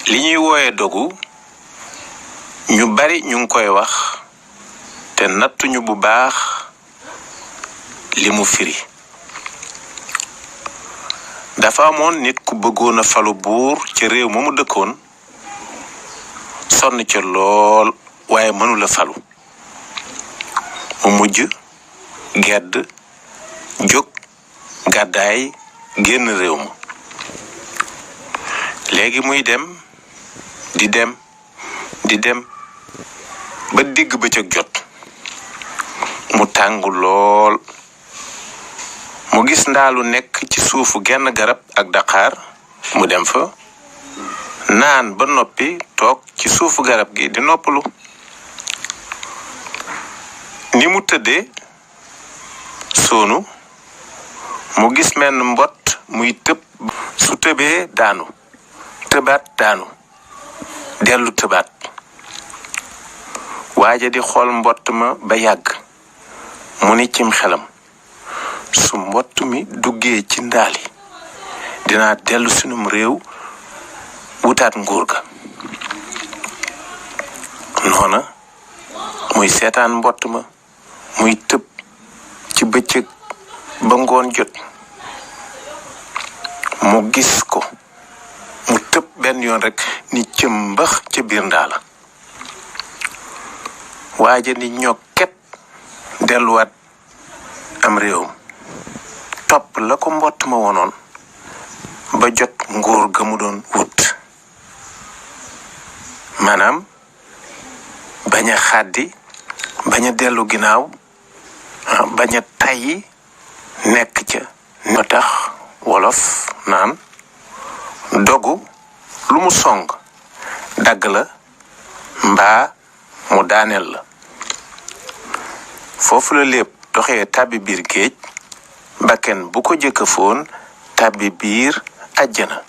li ñuy wooye dogu ñu bari ñu ngi koy wax te nattuñu bu baax li mu firi. dafa amoon nit ku bëggoon a falu buur ci réew ma mu dëkkoon sonn ca lool waaye mënula falu mu mujj gedd jóg gàddaay génn réew ma. léegi muy dem di dem ba digg bëccëg jot mu tàng lool mu gis ndaalu nekk ci suufu genn garab ak daqaar mu dem fa naan ba noppi toog ci suufu garab gi di noppalu. ni mu tëddee soonu mu gis menn mbott muy tëb su tëbee daanu tëbaat daanu dellu tëbaat. waaja di xool mbott ma ba yàgg mu ni cim xelam su mbott mi duggee ci ndaali dinaa dellu sunum réew wutaat nguur ga. noona muy seetaan mbott ma muy tëb ci bëccëg ba ngoon jot mu gis ko mu tëb benn yoon rek ni cëmbax ca biir ndaala. waaja ni ñokket delluwaat am réewam topp la ko mbott ma wonoon ba jot nguur ga mu doon wut. maanaam bañ a xàddi bañ a dellu ginnaaw bañ a tayyi nekk ca. moo tax wolof naan dogu lu mu song dagg la mbaa mu daaneel la. foofu la lépp doxee tàbbi biir géej bakken bu ko jëkka foon tàbbi biir àjjana.